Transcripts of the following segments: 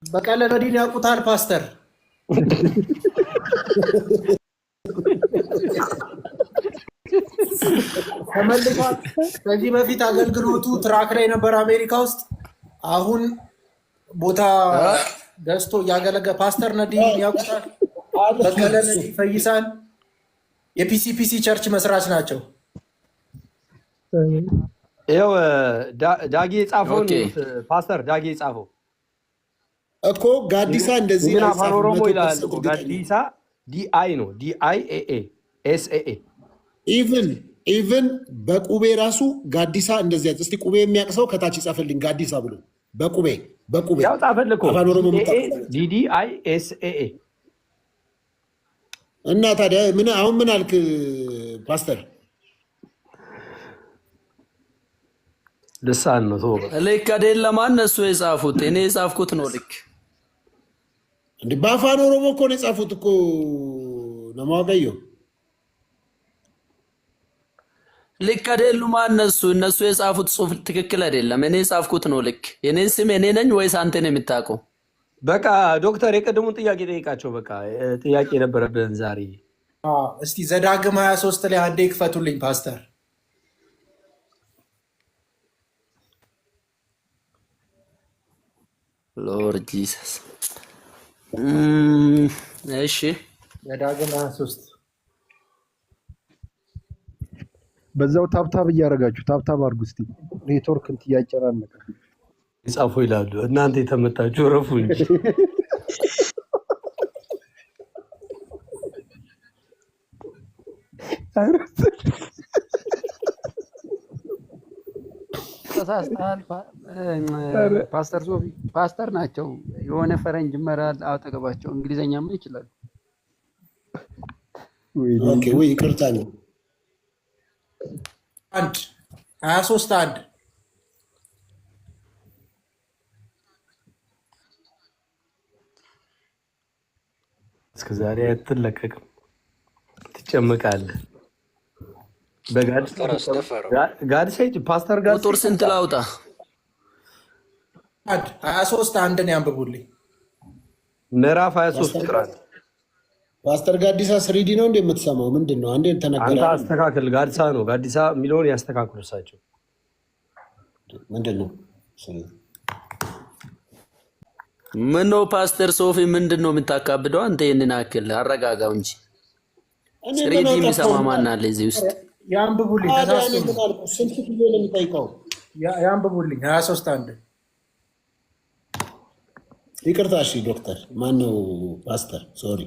በቀለ ነዲን ያውቁታል ፓስተር ተመልሷል። ከዚህ በፊት አገልግሎቱ ትራክ ላይ ነበር አሜሪካ ውስጥ። አሁን ቦታ ገዝቶ እያገለገለ ፓስተር ነዲን ያውቁታል። በቀለ ነዲ ፈይሳን የፒሲፒሲ ቸርች መስራች ናቸው። ይኸው ዳጊ የጻፈውን ፓስተር ዳጊ የጻፈው እኮ ጋዲሳ እንደዚህ ምን አፋን ኦሮሞ ይላል እኮ ጋዲሳ ዲአይ ነው ዲአይኤኤ ኤስኤኤ ኢቭን በቁቤ ራሱ ጋዲሳ እንደዚህ አይደል? እስቲ ቁቤ የሚያቅሰው ከታች ይጻፈልኝ ጋዲሳ ብሎ በቁቤ ያው ጻፈልኩ አፋን ኦሮሞ ዲዲአይኤስኤኤ እና ታዲያ ምን አሁን ምን አልክ ፓስተር? ልሳን ነው ተወው። ልክ አይደለም እነሱ የጻፉት እኔ የጻፍኩት ነው ልክ እንዴ በአፋን ኦሮሞ እኮ ነው የጻፉት እኮ ነው ማውቀየው ልክ አይደሉም እነሱ የጻፉት ጽሁፍ ትክክል አይደለም እኔ የጻፍኩት ነው ልክ የኔን ስም እኔ ነኝ ወይስ አንተ ነው የምታውቀው? በቃ ዶክተር የቀደሙን ጥያቄ ጠይቃቸው። በቃ ጥያቄ ነበረብን ዛሬ። እስቲ ዘዳግም 23 ላይ አንዴ ክፈቱልኝ ፓስተር። ሎርድ ጂሰስ እሺ ዘዳግም 23 በዛው ታብታብ እያደረጋችሁ ታብታብ አድርጉ እስቲ። ኔትወርክ እንትን እያጨናነቀ ይጻፉ ይላሉ። እናንተ የተመታችሁ ረፉ እንጂ ተሳስተሃል ፓስተር ሶፊ ፓስተር ናቸው። የሆነ ፈረንጅ መራል አጠገባቸው እንግሊዘኛማ ይችላሉ። ኦኬ ወይ ይቅርታ ነው 23 እስከዛሬ አትለቀቅም፣ ትጨምቃለህ። ጋድ ሰይድ ፓስተር ጋር ቁጥር ስንት ላውጣ? 23 አንድን ያንብቡልኝ። ምዕራፍ 23 ቁጥር ፓስተር ጋዲሳ ስሪዲ ነው እንደ የምትሰማው ምንድን ነው? አንዴ ተነገረ። አንተ አስተካክል። ጋዲሳ ነው ጋዲሳ የሚለውን ያስተካክሉ እሳቸው። ምንድን ነው ምን ነው ፓስተር ሶፊ ምንድን ነው የምታካብደው አንተ? ይሄንን አክል አረጋጋው እንጂ ስሪዲ የሚሰማ ማን አለ እዚህ ውስጥ? ያንብቡልኝ። ስንት ጊዜ ነው የሚጠይቀው? ያንብቡልኝ 23 አንድ። ይቅርታ እሺ ዶክተር ማነው ፓስተር ሶሪ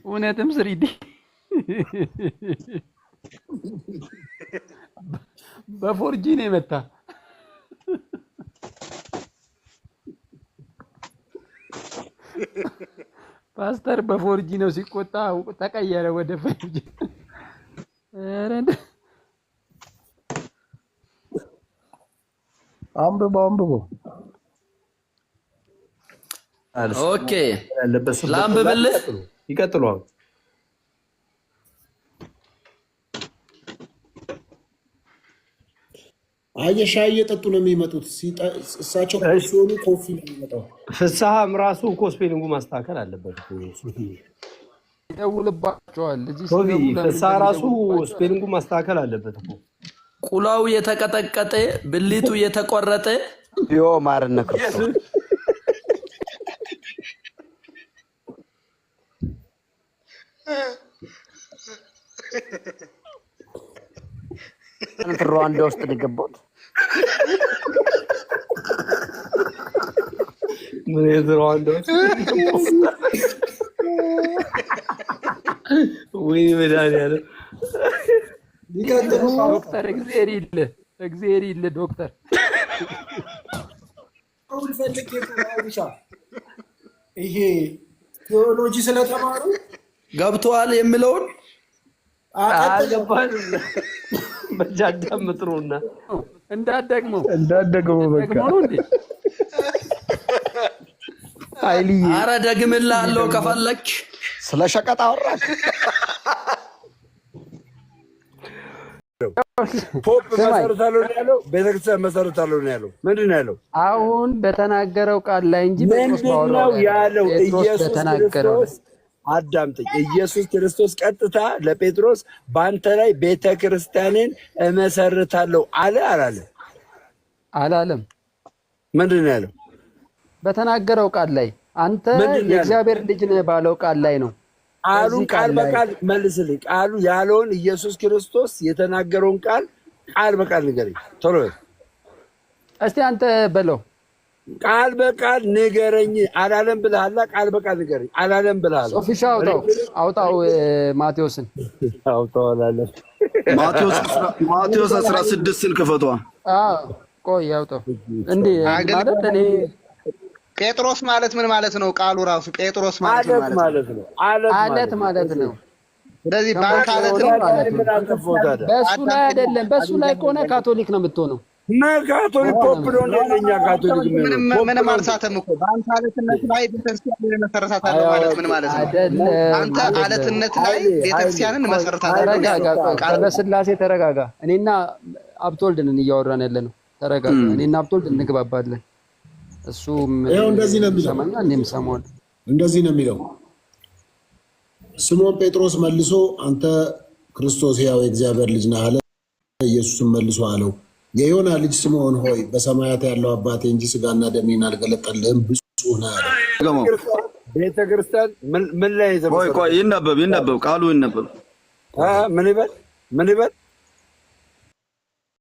እውነትም ስሪዲ በፎርጂ ነው የመታ። ፓስተር በፎርጂ ነው ሲቆጣ ተቀየረ ወደ ፈርጂ። አንብቦ ኦኬ ላንብብልህ። ይቀጥሉ። ሻይ እየጠጡ ነው የሚመጡት። እሳቸው ሲሆኑ ኮፊ ነው የሚመጣው። ፍስሀም ራሱ እኮ ስፔሊንጉ ማስተካከል አለበት። ይደውልባቸዋል። ፍስሀ ራሱ ስፔሊንጉ ማስተካከል አለበት እኮ። ቁላው የተቀጠቀጠ ብልቱ የተቆረጠ ዮ ማርነ ክርስቶስ ሩዋንዳ ውስጥ የገባሁት ምን ሩዋንዳ ውስጥ ወይ መድኃኒዓለም ዶክተር እግዚአብሔር ይለ ዶክተር ይሄ ቴዎሎጂ ስለተማሩ ገብተዋል የሚለውን አልገባንም። በጃዳም ጥሩና እንዳደግሞ በቃ አይልዬ ኧረ ደግምልሃለሁ ከፈለክ ስለ ሸቀጥ አወራክ ፖፕ መሰረታለሁ ነው ያለው፣ ቤተክርስቲያን መሰረታለሁ ነው ያለው። ምንድን ነው ያለው? አሁን በተናገረው ቃል ላይ እንጂ ምንድን ነው ያለው? ኢየሱስ ክርስቶስ አዳምጠኝ። ኢየሱስ ክርስቶስ ቀጥታ ለጴጥሮስ በአንተ ላይ ቤተክርስቲያንን እመሰርታለሁ አለ አላለ? አላለም። ምንድን ነው ያለው? በተናገረው ቃል ላይ አንተ የእግዚአብሔር ልጅ ነህ ባለው ቃል ላይ ነው። ቃሉን ቃል በቃል መልስልኝ። ቃሉ ያለውን ኢየሱስ ክርስቶስ የተናገረውን ቃል በቃል ንገረኝ ቶሎ። እስቲ አንተ በለው። ቃል በቃል ንገረኝ። አላለም ብለሃል። ቃል በቃል ንገረኝ። አላለም ብለሃል። ሶፊሻ አውጣው ማቴዎስን አውጣው አላለም። ማቴዎስ 16 ስልክ ፈቷ። ቆይ አውጣው እንዴ ማለት እኔ ጴጥሮስ ማለት ምን ማለት ነው? ቃሉ ራሱ ጴጥሮስ ማለት ነው። አለት ማለት ነው። ስለዚህ ባንክ አለት ነው ማለት ነው። በሱ ላይ አይደለም። በሱ ላይ ከሆነ ካቶሊክ ነው የምትሆነው። ካቶሊክ ፖፕ ነው እንደኛ ካቶሊክ ምንም አልሳተም እኮ በአንተ አለትነት ላይ ቤተክርስቲያንን መሰረታታለሁ ማለት ምን ማለት ነው? አንተ አለትነት ላይ ቤተክርስቲያንን መሰረታታለሁ። ተረጋጋ። በስላሴ ተረጋጋ። እኔና አብቶልድን እያወራን ያለ ነው። ተረጋጋ። እኔና አብቶልድ እንግባባለን። እሱም እንደዚህ ነው የሚለው። እኔም ሰሞን እንደዚህ ነው የሚለው። ስምዖን ጴጥሮስ መልሶ አንተ ክርስቶስ ሕያው የእግዚአብሔር ልጅ ነህ አለ። ኢየሱስም መልሶ አለው የዮና ልጅ ስምዖን ሆይ በሰማያት ያለው አባቴ እንጂ ስጋና ደሜን አልገለጠልህም፣ ብፁዕ ነህ አለ። ቤተክርስቲያን ምን ላይ ቆይ ይነበብ ቃሉ ይነበብ። ምን ይበል